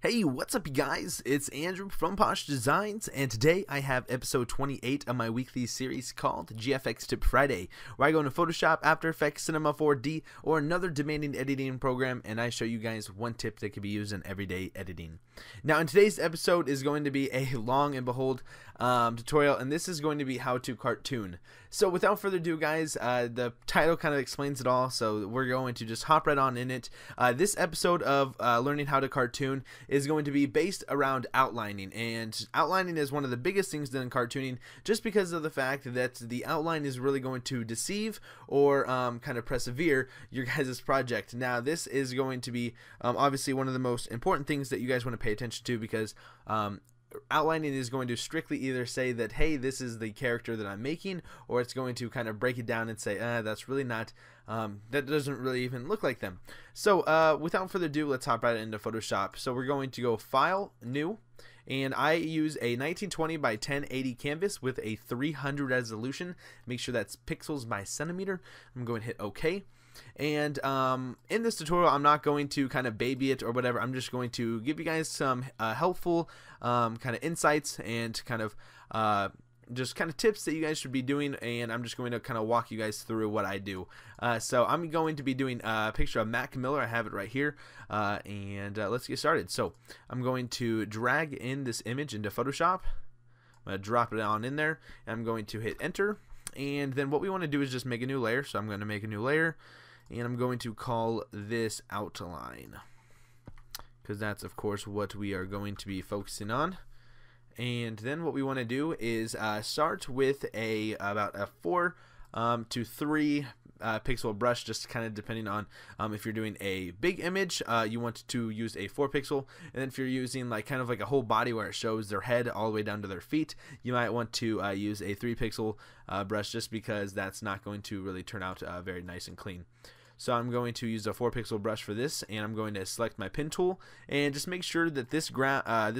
Hey, what's up you guys? It's Andrew from PoshDesigns, and today I have episode 28 of my weekly series called GFX Tip Friday, where I go into Photoshop, After Effects, Cinema 4D, or another demanding editing program, and I show you guys one tip that can be used in everyday editing. Now, in today's episode is going to be a long and behold tutorial, and this is going to be how to cartoon. So without further ado, guys, the title kind of explains it all, so we're going to just hop right on in it. This episode of learning how to cartoon is going to be based around outlining, and outlining is one of the biggest things done in cartooning, just because of the fact that the outline is really going to deceive or kind of persevere your guys' project. Now, this is going to be obviously one of the most important things that you guys want to pay attention to, because outlining is going to strictly either say that, hey, this is the character that I'm making, or it's going to kind of break it down and say, that's really not, that doesn't really even look like them. So without further ado, let's hop right into Photoshop. So we're going to go File, New, and I use a 1920 by 1080 canvas with a 300 resolution. Make sure that's pixels by centimeter. I'm going to hit OK. And in this tutorial, I'm not going to kind of baby it or whatever. I'm just going to give you guys some helpful kind of insights and kind of just kind of tips that you guys should be doing, and I'm just going to kind of walk you guys through what I do. So I'm going to be doing a picture of Mac Miller. I have it right here, and let's get started. So I'm going to drag in this image into Photoshop. I'm going to drop it on in there, and I'm going to hit enter. And then what we want to do is just make a new layer. So I'm going to make a new layer, and I'm going to call this outline, because that's of course what we are going to be focusing on. And then what we want to do is start with about a 4 to 3 pixel brush, just kind of depending on if you're doing a big image, you want to use a 4 pixel, and then if you're using like kind of like a whole body where it shows their head all the way down to their feet, you might want to use a 3 pixel brush, just because that's not going to really turn out very nice and clean. So I'm going to use a 4 pixel brush for this, and I'm going to select my pen tool and just make sure that this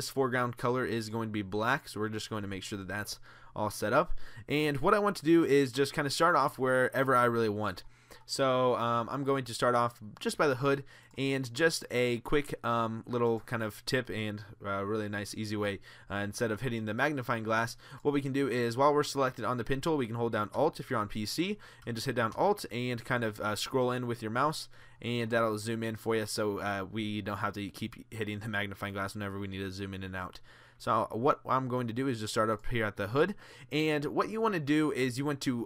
foreground color is going to be black. So we're just going to make sure that that's all set up. And what I want to do is just kind of start off wherever I really want. So I'm going to start off just by the hood, and just a quick little kind of tip and really nice easy way, instead of hitting the magnifying glass, what we can do is while we're selected on the pen tool, we can hold down Alt if you're on PC, and just hit down Alt and kind of scroll in with your mouse, and that'll zoom in for you, so we don't have to keep hitting the magnifying glass whenever we need to zoom in and out. So what I'm going to do is just start up here at the hood, and what you want to do is you want to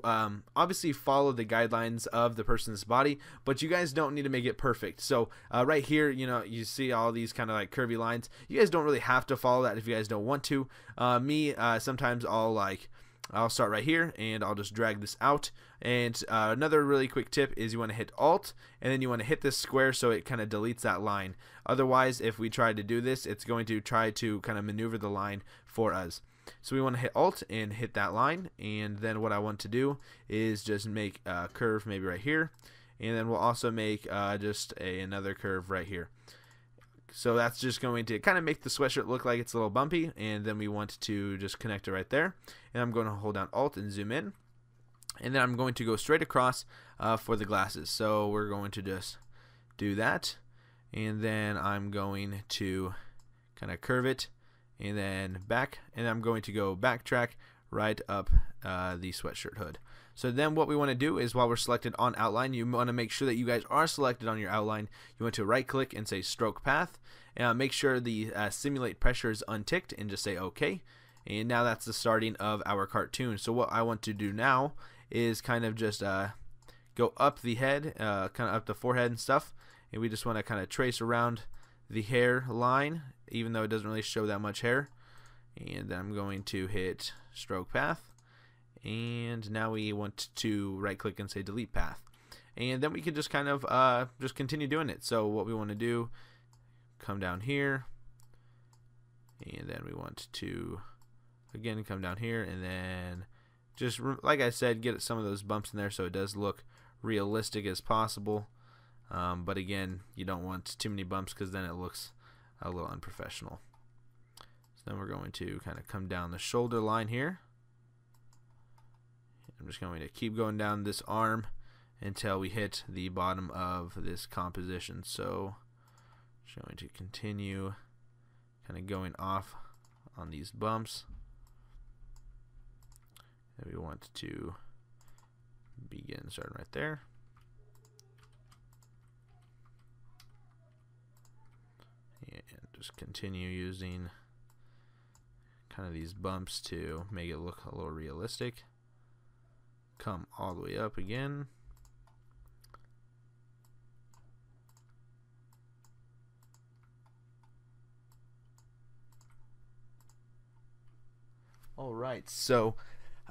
obviously follow the guidelines of the person's body, but you guys don't need to make it perfect. So right here, you know, you see all these kind of like curvy lines. You guys don't really have to follow that if you guys don't want to. Sometimes I'll start right here, and I'll just drag this out. And another really quick tip is you want to hit Alt, and then you want to hit this square so it kind of deletes that line. Otherwise, if we try to do this, it's going to try to kind of maneuver the line for us. So we want to hit Alt and hit that line, and then what I want to do is just make a curve maybe right here, and then we'll also make another curve right here. So that's just going to kind of make the sweatshirt look like it's a little bumpy, and then we want to just connect it right there. And I'm going to hold down Alt and zoom in, and then I'm going to go straight across for the glasses. So we're going to just do that, and then I'm going to kind of curve it, and then back, and I'm going to go backtrack right up the sweatshirt hood. So then what we want to do is, while we're selected on outline, you want to make sure that you guys are selected on your outline. You want to right click and say stroke path, and make sure the simulate pressure is unticked, and just say OK. And now that's the starting of our cartoon. So what I want to do now is kind of just go up the head, kind of up the forehead and stuff, and we just want to kind of trace around the hair line, even though it doesn't really show that much hair. And then I'm going to hit stroke path, and now we want to right click and say delete path, and then we can just kind of just continue doing it. So what we want to do, come down here, and then we want to again come down here, and then just like I said, get some of those bumps in there so it does look realistic as possible, but again, you don't want too many bumps because then it looks a little unprofessional. So then we're going to kind of come down the shoulder line here. I'm just going to keep going down this arm until we hit the bottom of this composition. So just going to continue kind of going off on these bumps. And we want to begin starting right there. And just continue using kind of these bumps to make it look a little realistic. Come all the way up again. All right, so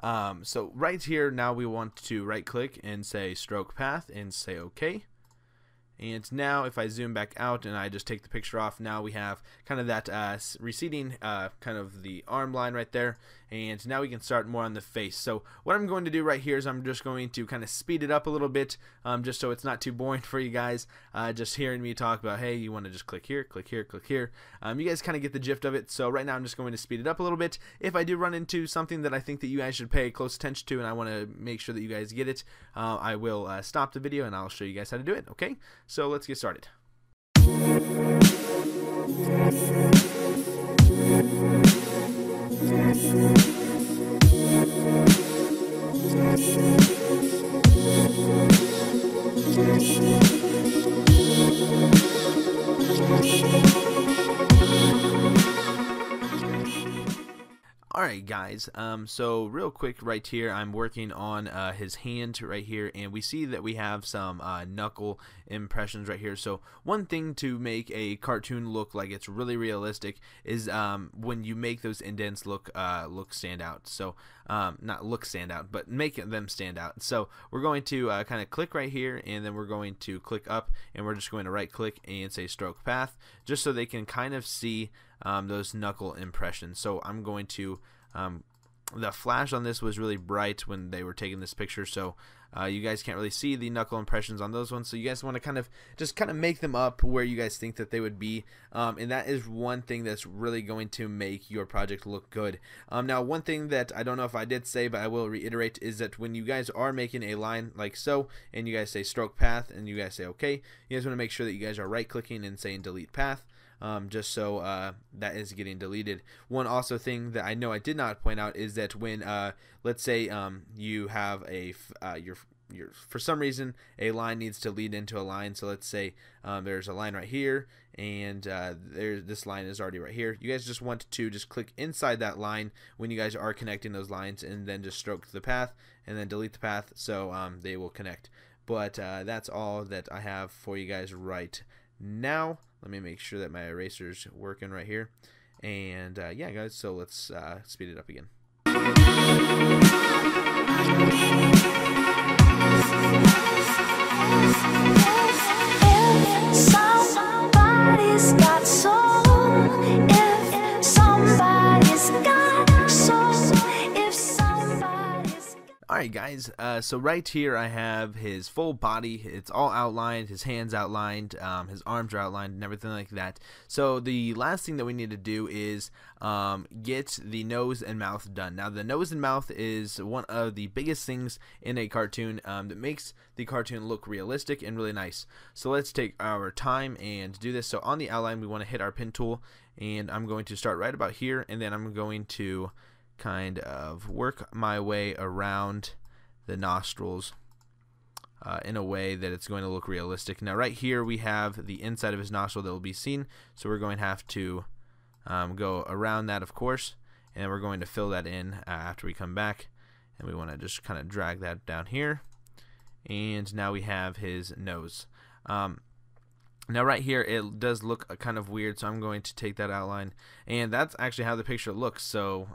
right here now we want to right click and say stroke path and say OK. And now if I zoom back out and I just take the picture off, now we have kind of that receding kind of the arm line right there. And now we can start more on the face. So what I'm going to do right here is I'm just going to kind of speed it up a little bit, just so it's not too boring for you guys. Just hearing me talk about, hey, you want to just click here, click here, click here. You guys kind of get the gist of it. So right now I'm just going to speed it up a little bit. If I do run into something that I think that you guys should pay close attention to and I want to make sure that you guys get it, I will stop the video and I'll show you guys how to do it, okay? So let's get started. Alright guys, so real quick right here I'm working on his hand right here, and we see that we have some knuckle impressions right here. So one thing to make a cartoon look like it's really realistic is when you make those indents look stand out. So not look stand out, but make them stand out. So we're going to kind of click right here, and then we're going to click up, and we're just going to right click and say stroke path, just so they can kind of see those knuckle impressions. So I'm going to the flash on this was really bright when they were taking this picture, so you guys can't really see the knuckle impressions on those ones. So you guys want to kind of make them up where you guys think that they would be, and that is one thing that's really going to make your project look good. Now one thing that I don't know if I did say, but I will reiterate, is that when you guys are making a line like so, and you guys say stroke path and you guys say okay, you guys want to make sure that you guys are right clicking and saying delete path. Just so that is getting deleted. One also thing that I know I did not point out is that when let's say you have a for some reason a line needs to lead into a line. So let's say there's a line right here, and this line is already right here. You guys just want to just click inside that line when you guys are connecting those lines, and then just stroke the path and then delete the path, so they will connect. But that's all that I have for you guys right now. Let me make sure that my eraser's working right here. And yeah guys, so let's speed it up again. If somebody's got soul, if somebody's got soul, if somebody's Alright guys, so right here I have his full body. It's all outlined, his hands outlined, his arms are outlined, and everything like that. So the last thing that we need to do is get the nose and mouth done. Now the nose and mouth is one of the biggest things in a cartoon that makes the cartoon look realistic and really nice. So let's take our time and do this. So on the outline we want to hit our pen tool, and I'm going to start right about here, and then I'm going to kind of work my way around the nostrils in a way that it's going to look realistic. Now right here we have the inside of his nostril that will be seen, so we're going to have to go around that, of course, and then we're going to fill that in after we come back, and we want to just kind of drag that down here, and now we have his nose. Now right here it does look kind of weird, so I'm going to take that outline, and that's actually how the picture looks, so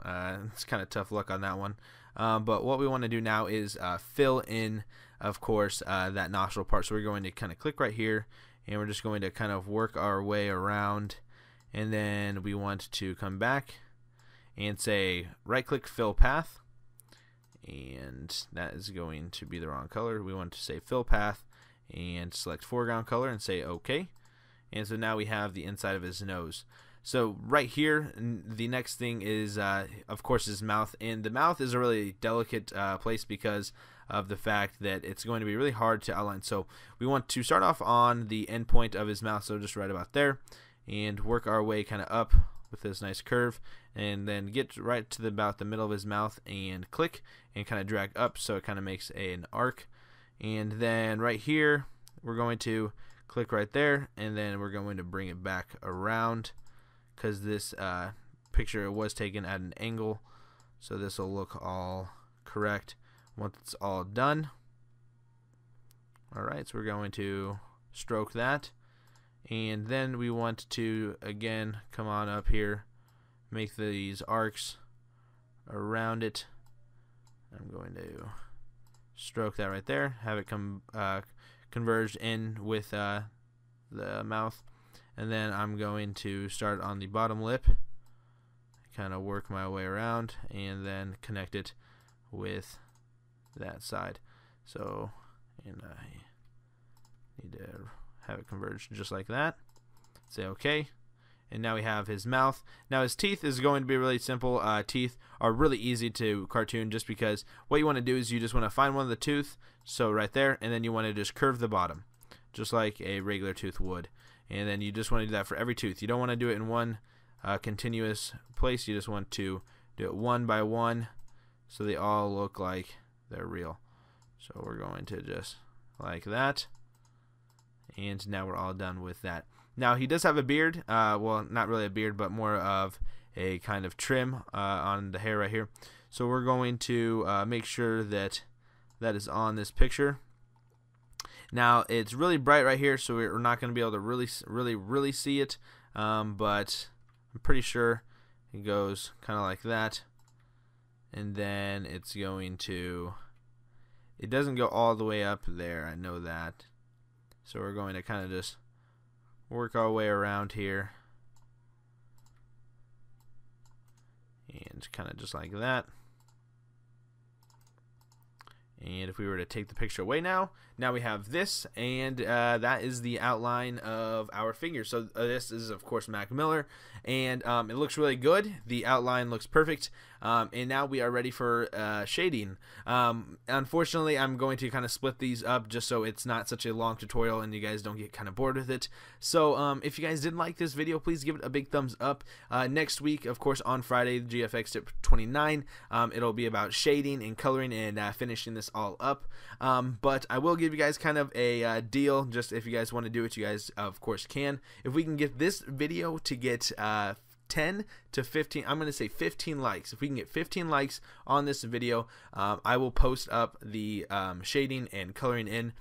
it's kind of tough luck on that one. But what we want to do now is fill in, of course, that nostril part. So we're going to kind of click right here, and we're just going to kind of work our way around, and then we want to come back and say right click fill path, and that is going to be the wrong color. We want to say fill path and select foreground color and say OK, and so now we have the inside of his nose. So right here the next thing is of course his mouth, and the mouth is a really delicate place because of the fact that it's going to be really hard to outline. So we want to start off on the end point of his mouth, so just right about there, and work our way kind of up with this nice curve, and then get right to about the middle of his mouth and click and kind of drag up so it kind of makes an arc. And then right here we're going to click right there, and then we're going to bring it back around because this picture was taken at an angle, so this will look all correct once it's all done. Alright, so we're going to stroke that, and then we want to again come on up here, make these arcs around it. I'm going to stroke that right there, have it come converged in with the mouth, and then I'm going to start on the bottom lip, kind of work my way around, and then connect it with that side. So, and I need to have it converged just like that. Say OK. And now we have his mouth. Now his teeth is going to be really simple. Teeth are really easy to cartoon just because what you want to do is you just want to find one of the tooth, so right there, and then you want to just curve the bottom just like a regular tooth would. And then you just want to do that for every tooth. You don't want to do it in one continuous place. You just want to do it one by one so they all look like they're real. So we're going to just like that, and now we're all done with that. Now he does have a beard, well, not really a beard, but more of a kind of trim on the hair right here. So we're going to make sure that that is on this picture. Now it's really bright right here, so we're not going to be able to really see it, but I'm pretty sure it goes kind of like that, and then it's going to, it doesn't go all the way up there, I know that. So we're going to kind of just work our way around here, and kind of just like that. And if we were to take the picture away now we have this, and that is the outline of our figure. So this is of course Mac Miller, and it looks really good. The outline looks perfect, and now we are ready for shading. Unfortunately, I'm going to kind of split these up just so it's not such a long tutorial and you guys don't get kind of bored with it. So if you guys did like this video, please give it a big thumbs up. Next week, of course, on Friday, GFX tip 29, it'll be about shading and coloring and finishing this all up. But I will give you guys kind of a deal, just if you guys want to do it, you guys of course can. If we can get this video to get 10 to 15, I'm going to say 15 likes. If we can get 15 likes on this video, I will post up the shading and coloring in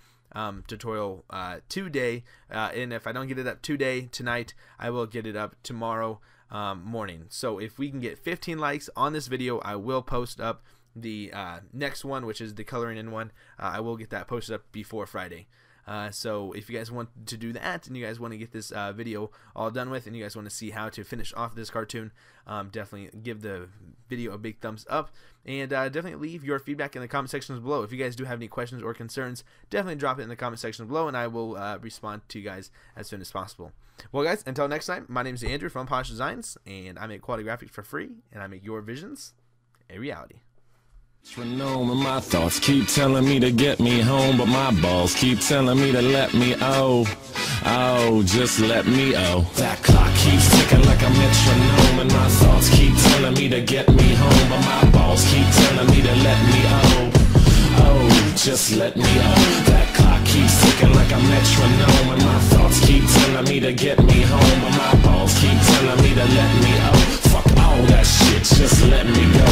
tutorial today, and if I don't get it up tonight, I will get it up tomorrow morning. So if we can get 15 likes on this video, I will post up the next one, which is the coloring in one. I will get that posted up before Friday. So if you guys want to do that, and you guys want to get this video all done with, and you guys want to see how to finish off this cartoon, definitely give the video a big thumbs up, and definitely leave your feedback in the comment sections below. If you guys do have any questions or concerns, definitely drop it in the comment section below, and I will respond to you guys as soon as possible. Well guys, until next time, my name is Andrew from PoshDesigns, and I make quality graphics for free, and I make your visions a reality. And my thoughts keep telling me to get me home, but my balls keep telling me to let me just let me That clock keeps ticking like a metronome, and my thoughts keep telling me to get me home, but my balls keep telling me to let me just let me That clock keeps ticking like a metronome, and my thoughts keep telling me to get me home, but my balls keep telling me to let me Fuck all that shit, just let me go.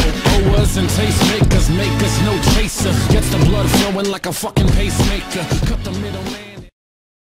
Owers and tastemakers make us no chaser. Gets the blood flowing like a fucking pacemaker. Cut the middleman.